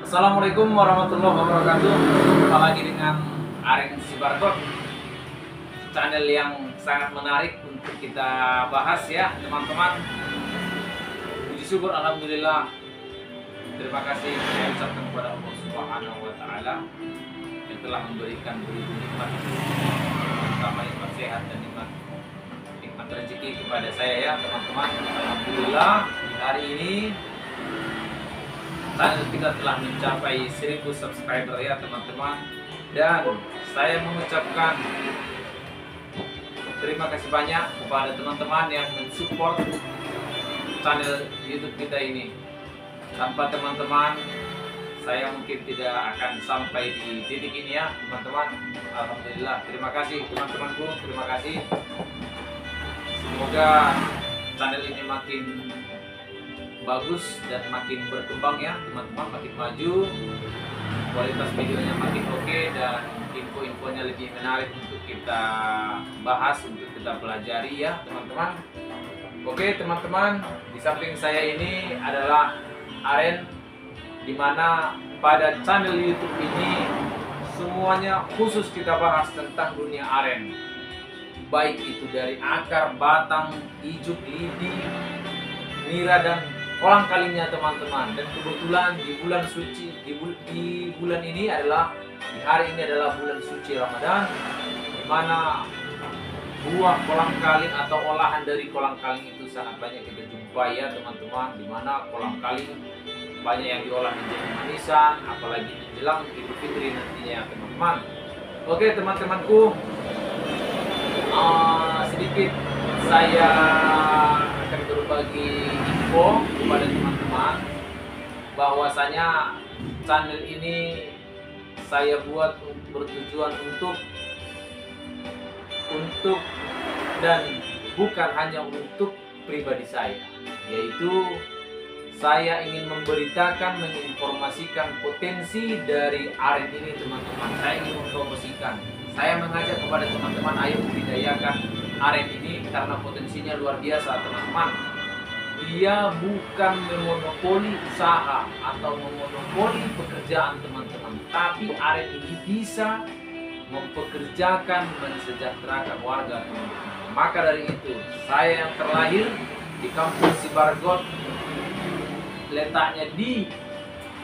Assalamualaikum warahmatullahi wabarakatuh. Jumpa lagi dengan Aren Sibargot, channel yang sangat menarik untuk kita bahas ya teman-teman. Puji syukur alhamdulillah. Terima kasih saya ucapkan kepada Allah Subhanahu wa taala yang telah memberikan begitu nikmat, terutama nikmat sehat dan nikmat rezeki kepada saya ya teman-teman. Alhamdulillah di hari ini channel kita telah mencapai 1000 subscriber ya teman-teman, dan saya mengucapkan terima kasih banyak kepada teman-teman yang mensupport channel YouTube kita ini. Tanpa teman-teman saya mungkin tidak akan sampai di titik ini ya teman-teman. Alhamdulillah, terima kasih teman-temanku, terima kasih. Semoga channel ini makin bagus dan makin berkembang ya teman-teman, makin maju, kualitas videonya makin oke, dan info-infonya lebih menarik untuk kita bahas, untuk kita pelajari ya teman-teman. Oke teman-teman, di samping saya ini adalah Aren, dimana pada channel YouTube ini semuanya khusus kita bahas tentang dunia aren, baik itu dari akar, batang, ijuk, lidi, nira, dan kolang kalinya teman-teman. Dan kebetulan di bulan suci, di bulan ini adalah, di hari ini adalah bulan suci Ramadan, di mana buah kolang kaling atau olahan dari kolang kaling itu sangat banyak kita jumpai ya teman-teman, di mana kolang kaling banyak yang diolah menjadi manisan, apalagi menjelang Idul Fitri nantinya ya teman-teman. Oke teman-temanku, sedikit saya akan berbagi info kepada teman-teman bahwasanya channel ini saya buat bertujuan untuk dan bukan hanya untuk pribadi saya, yaitu saya ingin memberitakan, menginformasikan potensi dari aren ini teman-teman. Saya ingin mempromosikan, saya mengajak kepada teman-teman, ayo budidayakan aren ini karena potensinya luar biasa teman-teman. Dia bukan memonopoli usaha atau memonopoli pekerjaan teman-teman, tapi aren ini bisa mempekerjakan, mensejahterakan warga teman-teman. Maka dari itu, saya yang terlahir di kampung Sibargot, letaknya di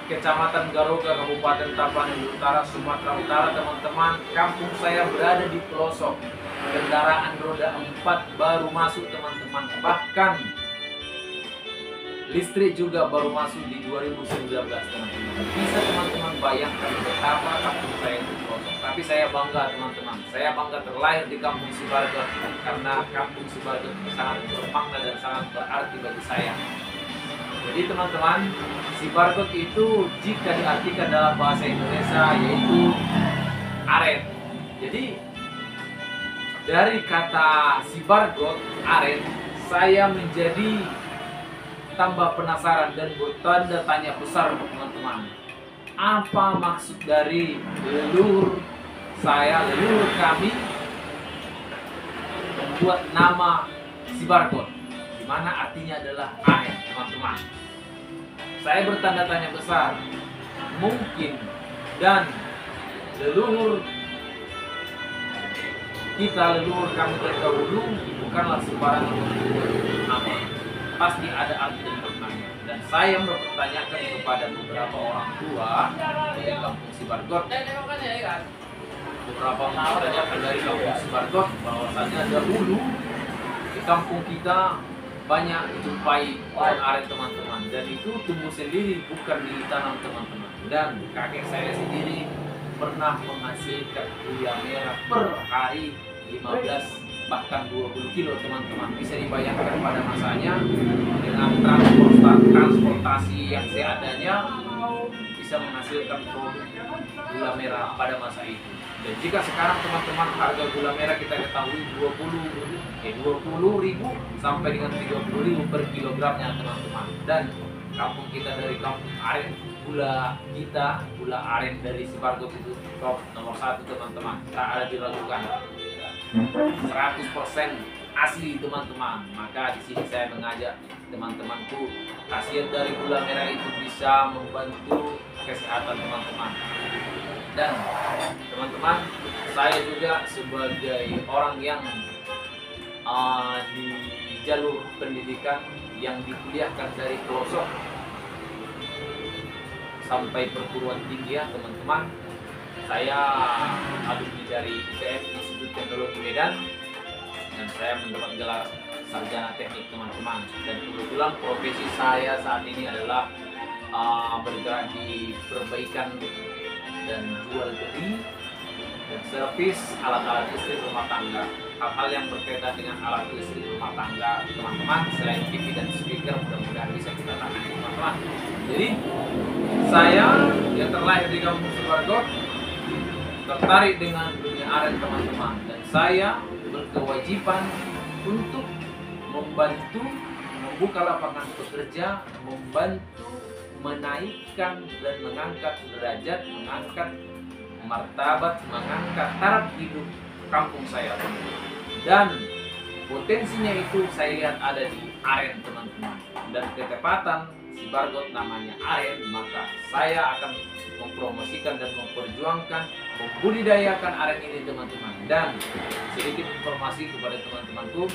Kecamatan Garoga, Kabupaten Tapanuli Utara, Sumatera Utara teman-teman. Kampung saya berada di pelosok, kendaraan roda 4 baru masuk teman-teman, bahkan listrik juga baru masuk di 2019 teman-teman. Bisa teman-teman bayangkan betapa kampung saya itu pelosok. Tapi saya bangga teman-teman, saya bangga terlahir di kampung Sibargot, karena kampung Sibargot sangat bermakna dan sangat berarti bagi saya. Jadi teman-teman, Sibargot itu jika diartikan dalam bahasa Indonesia yaitu aren. Jadi dari kata Sibargot, aren, saya menjadi tambah penasaran dan bertanda tanya besar teman-teman. Apa maksud dari leluhur saya, leluhur kami membuat nama Sibargot, di mana artinya adalah aren teman-teman. Saya bertanda tanya besar. Mungkin dan leluhur kita, leluhur kami terdahulu bukanlah sembarangan nama, pasti ada arti dan maknanya. Dan saya mempertanyakan kepada beberapa orang tua dari kampung Sibargot, beberapa orang mempertanyakan dari kampung Sibargot bahwasanya dahulu di kampung kita banyak dijumpai pohon aren teman-teman, dan itu tumbuh sendiri, bukan ditanam teman-teman. Dan kakek saya sendiri pernah menghasilkan gula merah per hari 15 bahkan 20 kilo teman-teman. Bisa dibayangkan pada masanya dengan transportasi yang seadanya bisa menghasilkan produk gula merah pada masa itu. Dan jika sekarang teman-teman harga gula merah kita ketahui 20.000 sampai dengan 30.000 per kilogramnya teman-teman. Dan kampung kita dari kampung aren, gula aren dari Sibargot itu top nomor 1 teman-teman, tak ada diragukan. 100% asli teman-teman. Maka di sini saya mengajak teman-temanku, khasiat dari gula merah itu bisa membantu kesehatan teman-teman. Dan teman-teman, saya juga sebagai orang yang di jalur pendidikan yang dikuliahkan dari pelosok sampai perguruan tinggi ya teman-teman. Saya alumni dari ITM, Institut Teknologi Medan, dan saya mendapat gelar sarjana teknik teman-teman. Dan kebetulan profesi saya saat ini adalah bergerak di perbaikan dan jual beli dan servis alat-alat listrik rumah tangga. Hal-hal yang berkaitan dengan alat listrik rumah tangga teman-teman, selain TV dan speaker, mudah-mudahan bisa kita tangani teman-teman. Jadi saya yang terlahir di kampung Sibargot tertarik dengan dunia aren teman-teman, dan saya berkewajiban untuk membantu membuka lapangan pekerja, membantu menaikkan dan mengangkat derajat, mengangkat martabat, mengangkat taraf hidup kampung saya. Dan potensinya itu saya lihat ada di aren teman-teman, dan ketepatan Sibargot namanya aren, maka saya akan mempromosikan dan memperjuangkan membudidayakan aren ini teman-teman. Dan sedikit informasi kepada teman-temanku,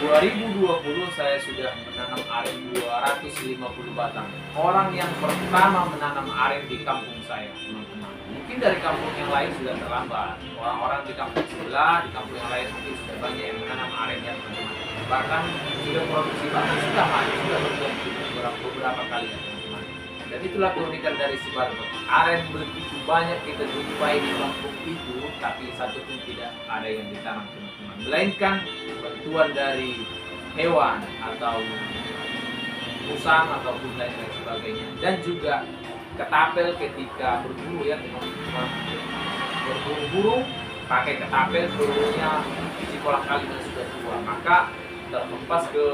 2020 saya sudah menanam aren 250 batang. Orang yang pertama menanam aren di kampung saya teman-teman. Mungkin dari kampung yang lain sudah terlambat, orang-orang di kampung sebelah, di kampung yang lain mungkin sudah banyak yang menanam aren ya teman-teman. Bahkan sudah produksi bagus, sudah maju, sudah beberapa kali ya teman-teman. Dan itulah keunikan dari Sibargot. Aren begitu banyak kita jumpai di kampung itu, tapi satu pun tidak ada yang ditanam teman-teman, melainkan bantuan dari hewan atau musang ataupun lain sebagainya. Dan juga ketapel ketika berburu ya teman-teman, berburu pakai ketapel, berurunya si kolang kaling sudah tua, maka terhempas ke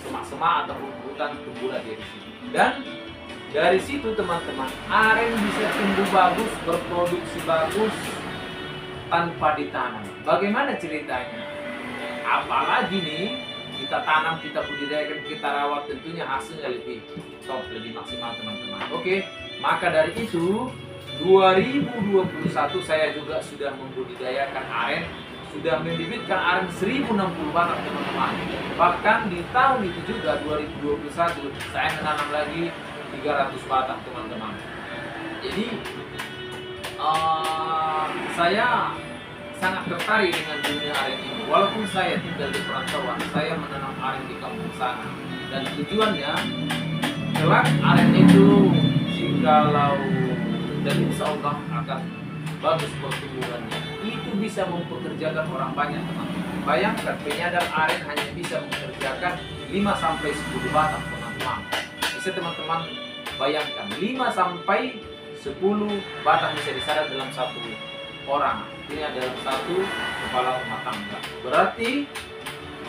semak-semak atau hutan, tumbuhlah dia di situ. Dan dari situ teman-teman, aren bisa tumbuh bagus, berproduksi bagus tanpa ditanam. Bagaimana ceritanya? Apalagi nih kita tanam, kita budidayakan, kita rawat, tentunya hasilnya lebih top, lebih maksimal teman-teman. Oke, maka dari itu 2021 saya juga sudah membudidayakan aren, sudah membibitkan aren 1060 batang teman-teman. Bahkan di tahun itu juga 2021 saya menanam lagi 300 batang teman-teman. Jadi saya sangat tertarik dengan dunia aren ini. Walaupun saya tinggal di perantauan, saya menanam aren di kampung sana. Dan tujuannya kelak aren itu jikalau dan insya Allah akan bagus pertumbuhannya, itu bisa mempekerjakan orang banyak teman-teman. Bayangkan penyadap aren hanya bisa mengerjakan 5-10 batang teman-teman. Bisa teman-teman bayangkan 5-10 batang bisa disadap dalam satu orang, artinya dalam satu kepala rumah tangga. Berarti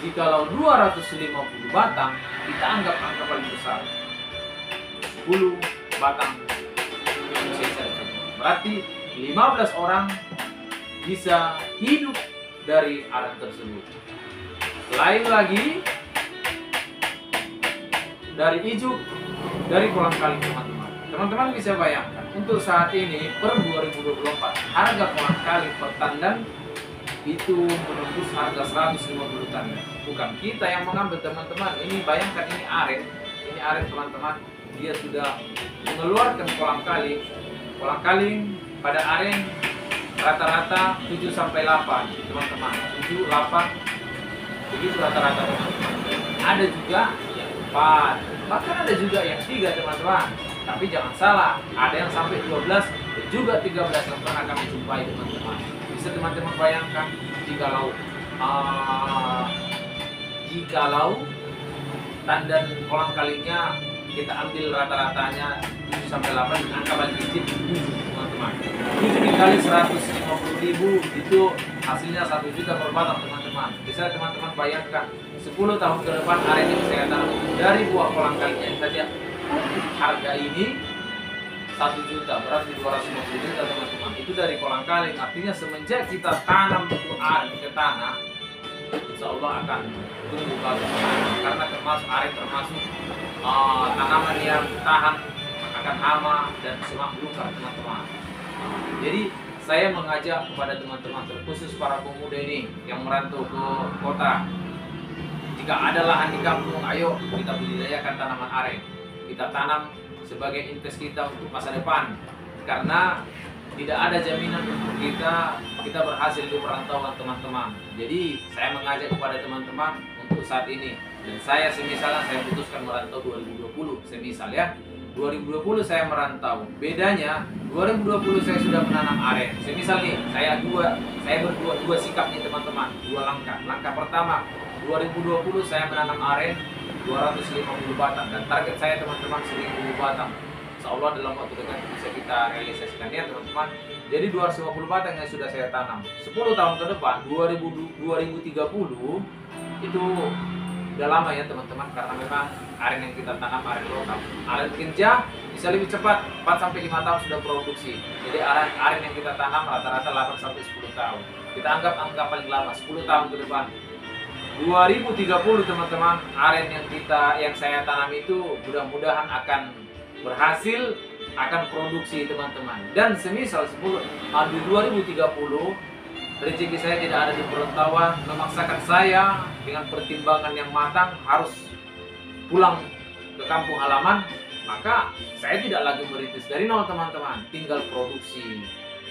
jikalau 250 batang, kita anggap angka paling besar 10 batang bisa disadap. Berarti 15 orang bisa hidup dari aren tersebut. Lain lagi dari ijuk, dari kolang kaling teman-teman. Teman-teman bisa bayangkan, untuk saat ini per 2024 harga kolang kaling per tandan itu menembus harga 150 tandan. Bukan kita yang mengambil teman-teman. Ini bayangkan, ini aren teman-teman, dia sudah mengeluarkan kolang kaling. Kolang kaling pada aren rata-rata 7-8 teman-teman, 7-8 begitu rata-rata teman-teman. Ada juga yang 4, bahkan ada juga yang 3 teman-teman. Tapi jangan salah, ada yang sampai 12 dan juga 13 yang pernah kami jumpai teman-teman. Bisa teman-teman bayangkan jikalau tandan kolang kalingnya kita ambil rata-ratanya 7-8, angka paling kecil 7 teman-teman. 7 dikali 150.000 itu hasilnya 1 juta per batang teman-teman. Bisa teman-teman bayangkan 10 tahun ke depan aren ini saya tanam dari buah kolang kalingnya saja harga ini 1 juta, berarti 250 juta teman-teman. Itu dari kolang kaling. Artinya semenjak kita tanam itu aren ke tanah, insya Allah akan tumbuh bagus. Karena termasuk aren termasuk tanaman yang tahan akan hama dan semak belukar teman-teman. Jadi saya mengajak kepada teman-teman, terkhusus para pemuda ini yang merantau ke kota, jika ada lahan di kampung, ayo kita budidayakan tanaman aren. Kita tanam sebagai invest kita untuk masa depan. Karena tidak ada jaminan untuk kita berhasil di perantauan teman-teman. Jadi saya mengajak kepada teman-teman untuk saat ini. Dan saya semisalnya saya putuskan merantau 2020, semisal ya. 2020 saya merantau. Bedanya 2020 saya sudah menanam aren. Semisal nih, saya berdua sikap nih teman-teman. Dua langkah. Langkah pertama, 2020 saya menanam aren 250 batang dan target saya teman-teman 1000 batang. Insya Allah dalam waktu dekat bisa kita realisasikan ya teman-teman. Jadi 250 batang yang sudah saya tanam. 10 tahun ke depan 2030 itu udah lama ya teman-teman, karena memang aren yang kita tanam aren lokal. Aren Kenja bisa lebih cepat, 4-5 tahun sudah produksi. Jadi aren yang kita tanam rata-rata 8-10 tahun. Kita anggap angka paling lama 10 tahun ke depan. 2030 teman-teman, aren yang saya tanam itu mudah-mudahan akan berhasil, akan produksi teman-teman. Dan semisal di 2030 rezeki saya tidak ada di perantauan, memaksakan saya dengan pertimbangan yang matang harus pulang ke kampung halaman, maka saya tidak lagi merintis dari nol teman-teman, tinggal produksi.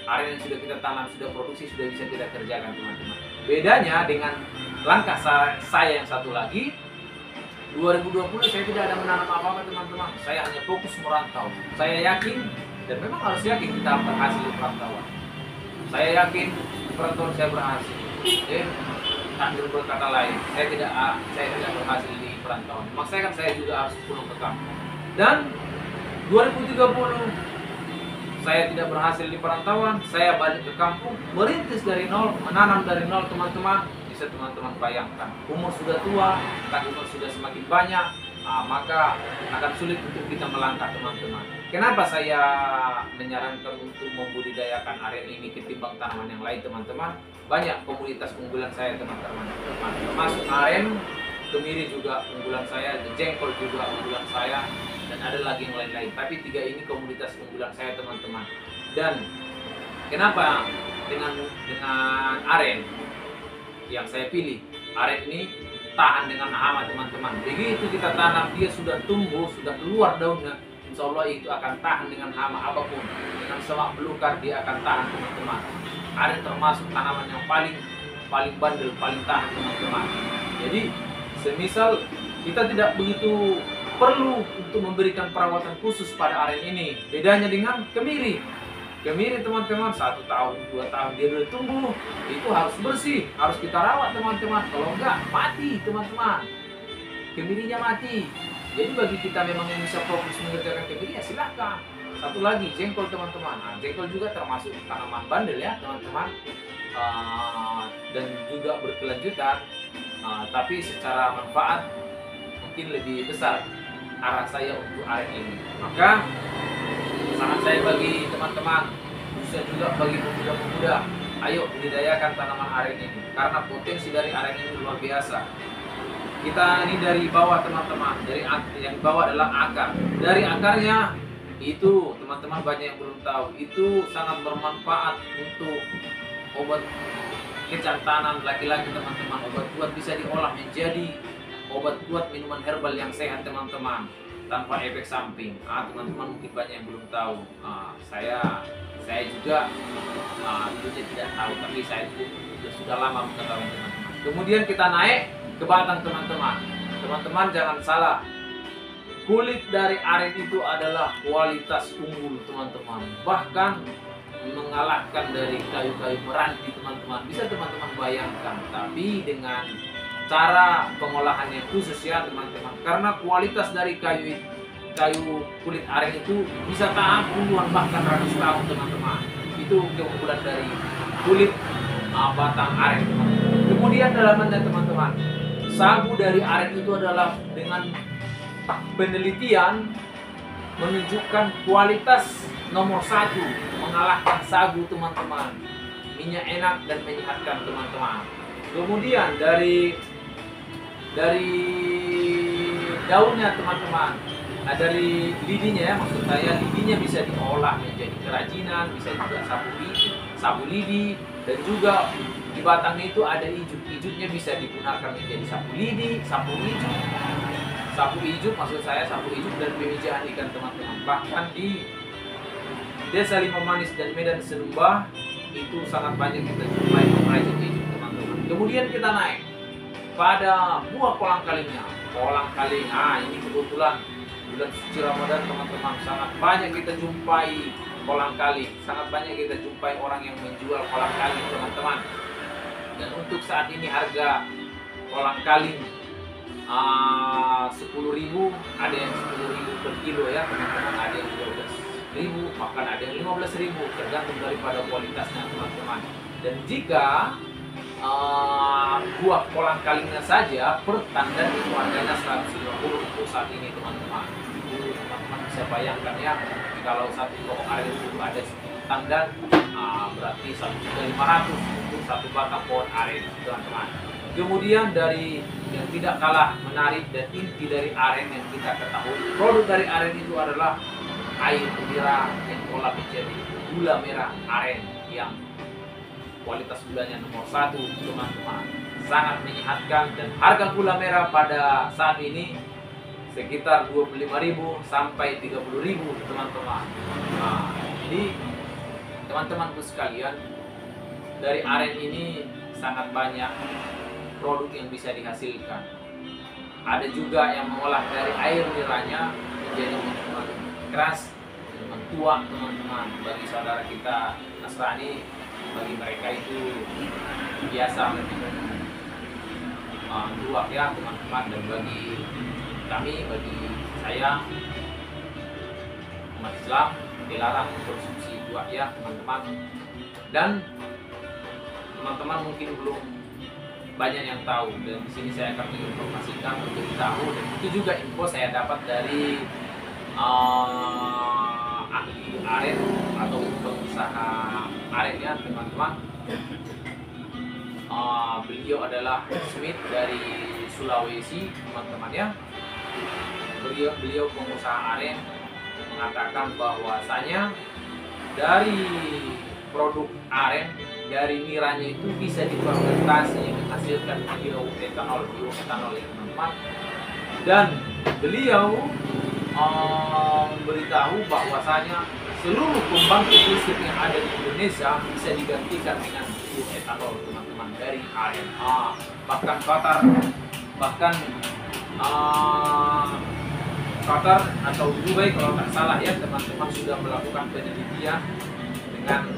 Aren yang sudah kita tanam, sudah produksi, sudah bisa kita kerjakan teman-teman. Bedanya dengan langkah saya yang satu lagi, 2020 saya tidak ada menanam apa-apa teman-teman. Saya hanya fokus merantau. Saya yakin, dan memang harus yakin kita berhasil di perantauan. Saya yakin perantauan saya berhasil. Takdir berkata lain, saya tidak berhasil di perantauan. Maksudnya kan saya juga harus pulang ke kampung. Dan 2030 saya tidak berhasil di perantauan, saya balik ke kampung, merintis dari nol, menanam dari nol teman-teman. Bisa teman-teman bayangkan, umur sudah tua, umur sudah semakin banyak, maka akan sulit untuk kita melangkah teman-teman. Kenapa saya menyarankan untuk membudidayakan aren ini ketimbang tanaman yang lain teman-teman? Banyak komoditas unggulan saya teman-teman, termasuk aren, kemiri juga unggulan saya, jengkol juga unggulan saya, dan ada lagi yang lain-lain. Tapi 3 ini komoditas unggulan saya teman-teman. Dan kenapa dengan aren yang saya pilih? Aren ini tahan dengan hama teman-teman. Begitu kita tanam, dia sudah tumbuh, sudah keluar daunnya, insya Allah itu akan tahan dengan hama apapun. Dengan semak belukar dia akan tahan teman-teman. Aren termasuk tanaman yang paling bandel, paling tahan teman-teman. Jadi semisal kita tidak begitu perlu untuk memberikan perawatan khusus pada aren ini. Bedanya dengan kemiri. Kemiri teman-teman 1 tahun, 2 tahun dia sudah tumbuh, itu harus bersih, harus kita rawat teman-teman. Kalau enggak, mati teman-teman. Kemirinya mati. Jadi bagi kita memang yang bisa fokus mengerjakan kemiri, ya silahkan. Satu lagi, jengkol teman-teman. Jengkol juga termasuk tanaman bandel ya teman-teman, dan juga berkelanjutan. Tapi secara manfaat mungkin lebih besar arah saya untuk aren ini. Maka saran saya bagi teman-teman, bisa juga bagi pemuda-pemuda, ayo budidayakan tanaman aren ini, karena potensi dari aren ini luar biasa. Kita ini dari bawah teman-teman, yang bawah adalah akar. Dari akarnya itu teman-teman banyak yang belum tahu, itu sangat bermanfaat untuk obat kecantanan laki-laki teman-teman. Obat kuat bisa diolah menjadi obat kuat, minuman herbal yang sehat teman-teman, tanpa efek samping. Teman-teman mungkin banyak yang belum tahu. Saya juga dulunya tidak tahu, tapi saya sudah lama mengetahui teman-teman. Kemudian kita naik ke batang teman-teman. Teman-teman jangan salah, kulit dari aren itu adalah kualitas unggul teman-teman. Bahkan mengalahkan dari kayu-kayu meranti teman-teman. Bisa teman-teman bayangkan, tapi dengan cara pengolahan yang khusus ya teman-teman, karena kualitas dari kayu kulit aren itu bisa tahan puluhan bahkan ratus tahun teman-teman. Itu keunggulan dari kulit batang aren teman-teman. Kemudian dalamannya teman-teman, sagu dari aren itu adalah dengan penelitian menunjukkan kualitas nomor 1, mengalahkan sagu teman-teman. Minyak enak dan menyehatkan teman-teman. Kemudian dari daunnya teman-teman, nah dari lidinya ya, maksud saya lidinya bisa diolah menjadi kerajinan, bisa juga sapu lidi, dan juga di batangnya itu ada ijut-ijutnya bisa digunakan menjadi sapu lidi, sapu ijuk maksud saya, sapu ijuk dan pemijahan ikan teman-teman. Bahkan di Desa Limau Manis dan Medan Senubah itu sangat banyak kita jumpai pengrajin ijuk teman-teman. Kemudian kita naik pada buah kolang kalingnya. Kolang kaling, ini kebetulan bulan suci Ramadan teman-teman, sangat banyak kita jumpai kolang kaling, sangat banyak kita jumpai orang yang menjual kolang kaling teman-teman. Dan untuk saat ini harga kolang kaling 10.000, ada yang 10.000 per kilo ya teman-teman, ada yang 12.000, bahkan ada yang 15.000, tergantung daripada kualitasnya teman-teman. Dan jika buah kolang kalingnya saja per tandan itu harganya 150 untuk saat ini teman-teman. Itu teman-teman bisa bayangkan ya, kalau satu pokok aren itu ada tandan, berarti 1.500 untuk satu batang pohon aren teman-teman. Kemudian dari yang tidak kalah menarik dan inti dari aren yang kita ketahui, produk dari aren itu adalah air nira yang diolah menjadi gula merah aren yang kualitas gulanya nomor 1 teman-teman, sangat menyehatkan. Dan harga gula merah pada saat ini sekitar 25.000 sampai 30.000 teman-teman. Jadi teman-temanku sekalian, dari aren ini sangat banyak produk yang bisa dihasilkan. Ada juga yang mengolah dari air niranya menjadi minuman keras, minuman tua teman-teman. Bagi saudara kita Nasrani, bagi mereka itu biasa minum tuak ya teman-teman. Dan bagi kami, bagi saya umat Islam, dilarang konsumsi tuak ya teman-teman. Dan teman-teman mungkin belum banyak yang tahu, dan di sini saya akan menginformasikan untuk tahu, dan itu juga info saya dapat dari ahli aren atau pengusaha aren ya teman-teman. Beliau adalah Smith dari Sulawesi teman-teman ya. Beliau pengusaha aren mengatakan bahwasanya dari produk aren, dari niranya itu bisa difermentasi menghasilkan bioetanol ya teman-teman. Dan beliau memberitahu bahwasanya seluruh pembangkit listrik yang ada di Indonesia bisa digantikan dengan bioetanol teman-teman dari aren. Bahkan Qatar atau Dubai kalau tak salah ya teman-teman, sudah melakukan penelitian dengan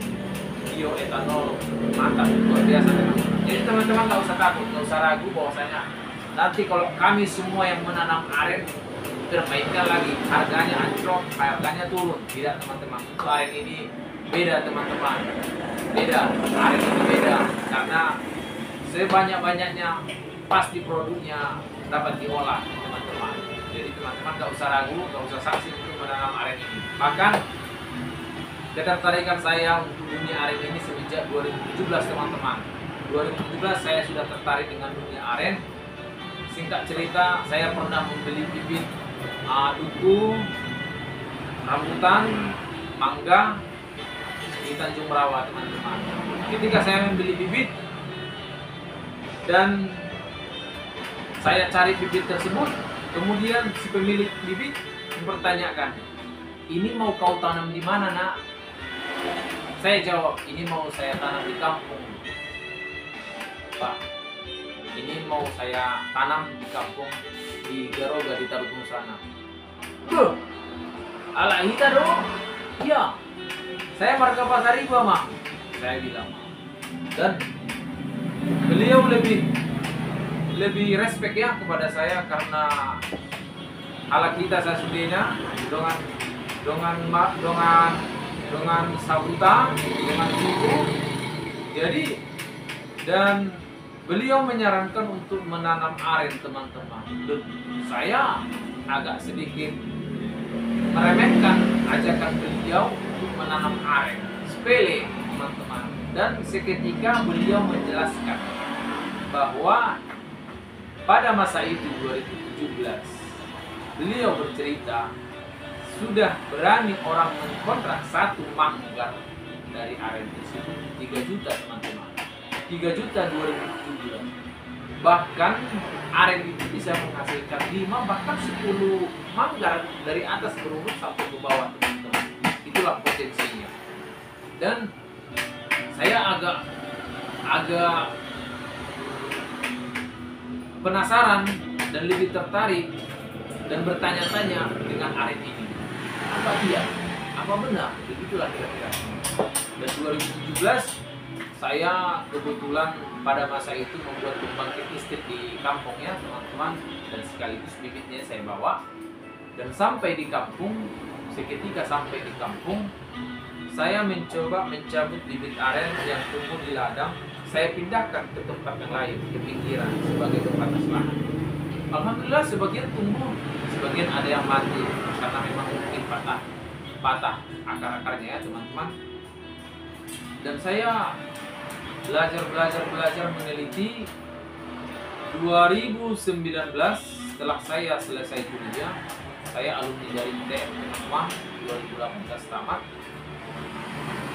bioetanol mantap, luar biasa teman-teman. Jadi teman-teman nggak usah takut, nggak usah ragu bahwasanya nanti kalau kami semua yang menanam aren terbaikkan lagi, harganya anjlok, harganya turun. Tidak teman-teman, untuk aren ini beda teman-teman, beda, aren ini beda, karena sebanyak-banyaknya pasti produknya dapat diolah teman-teman. Jadi teman-teman nggak usah ragu, nggak usah saksi untuk menanam aren ini. Bahkan ketertarikan saya untuk dunia aren ini semenjak 2017 teman-teman. 2017 saya sudah tertarik dengan dunia aren. Singkat cerita, saya pernah membeli bibit duku, rambutan, mangga di Tanjung Merawa teman-teman. Ketika saya membeli bibit dan saya cari bibit tersebut, kemudian si pemilik bibit mempertanyakan, "Ini mau kau tanam di mana, Nak?" Saya jawab, "Ini mau saya tanam di kampung, Pak. Ini mau saya tanam di kampung di Garoga di Tarutung sana." "Loh, ala hita dong?" "Iya, saya marga Pasar Iba, Mak," saya bilang. Dan beliau lebih respect ya kepada saya, karena ala kita saya sudahnya dengan sabutan, dengan suku. Jadi, dan beliau menyarankan untuk menanam aren teman-teman. Dan saya agak sedikit meremehkan ajakan beliau untuk menanam aren, sepele teman-teman. Dan seketika beliau menjelaskan bahwa pada masa itu 2017 beliau bercerita sudah berani orang mengkontrak satu manggar dari aren tersebut 3 juta teman-teman. 3 juta 2017. Bahkan aren itu bisa menghasilkan 5 bahkan 10 manggar dari atas berurut sampai ke bawah teman-teman. Itulah potensinya. Dan saya agak penasaran dan lebih tertarik dan bertanya-tanya dengan aren ini. Apa dia? Apa benar? Begitulah kira-kira. Dan 2017 saya kebetulan pada masa itu membuat pembangkit listrik di kampung ya teman-teman, dan sekaligus bibitnya saya bawa. Dan sampai di kampung, seketika sampai di kampung, saya mencoba mencabut bibit aren yang tumbuh di ladang. Saya pindahkan ke tempat yang lain, ke pinggiran sebagai tempat lahan. Alhamdulillah sebagian tumbuh, sebagian ada yang mati karena memang mungkin patah akar-akarnya ya teman-teman. Dan saya belajar meneliti. 2019 setelah saya selesai kuliah, saya alumni dari ITM teman-teman, 2018 tamat.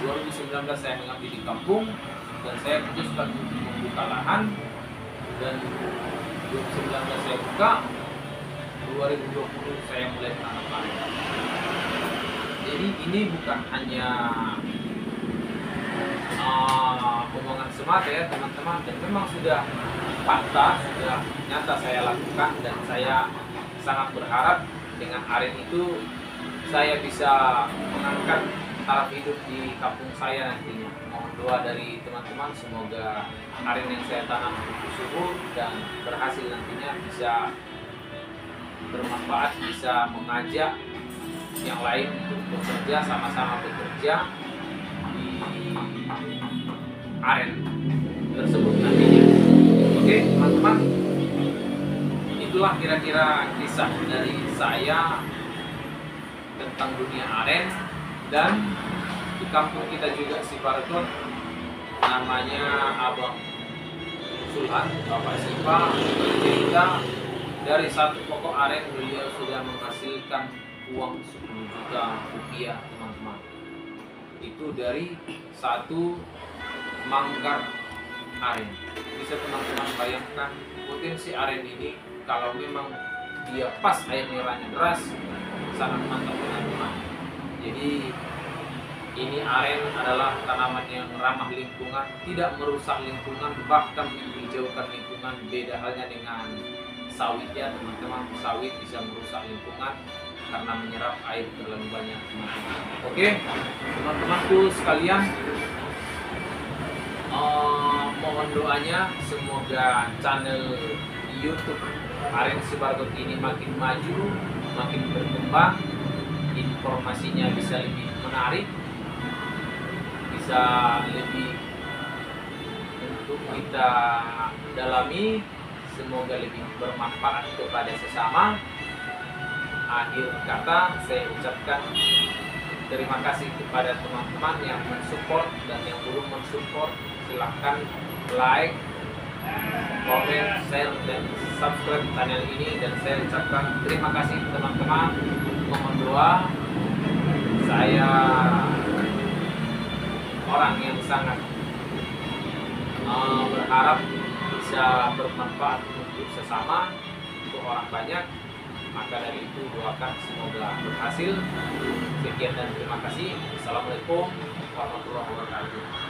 2019 saya mengabdi di kampung dan saya putuskan untuk membuka lahan, dan 2019 saya buka, 2020 saya mulai menanam aren. Jadi ini bukan hanya omongan semata ya teman-teman, dan memang sudah fakta, sudah nyata saya lakukan, dan saya sangat berharap dengan aren itu saya bisa mengangkat taraf hidup di kampung saya nantinya. Mohon doa dari teman-teman, semoga aren yang saya tanam subur dan berhasil nantinya bisa bermanfaat, bisa mengajak yang lain untuk bekerja, sama-sama bekerja di aren tersebut nantinya. Oke teman-teman, itulah kira-kira kisah dari saya tentang dunia aren. Dan di kampung kita juga Sibargot, namanya Abang Sulhan, Bapak Sipa, bercerita dari satu pokok aren beliau sudah menghasilkan uang 10 juta rupiah teman-teman. Itu dari satu manggar aren. Bisa teman-teman bayangkan potensi aren ini kalau memang dia pas air merahnya deras, sangat mantap teman-teman. Jadi ini aren adalah tanaman yang ramah lingkungan, tidak merusak lingkungan, bahkan menghijaukan lingkungan. Beda halnya dengan sawit ya teman-teman. Sawit bisa merusak lingkungan karena menyerap air terlalu banyak teman-teman. Oke teman-temanku sekalian, mohon doanya semoga channel YouTube Aren Sibargot ini makin maju, makin berkembang, informasinya bisa lebih menarik, bisa lebih untuk kita dalami, semoga lebih bermanfaat kepada sesama. Akhir kata saya ucapkan terima kasih kepada teman-teman yang mensupport dan yang belum mensupport. Silahkan like, komen, share, dan subscribe channel ini. Dan saya ucapkan terima kasih teman-teman. Mohon doa. Saya orang yang sangat berharap bisa bermanfaat untuk sesama, untuk orang banyak. Maka dari itu doakan semoga berhasil. Sekian dan terima kasih. Assalamualaikum warahmatullahi wabarakatuh.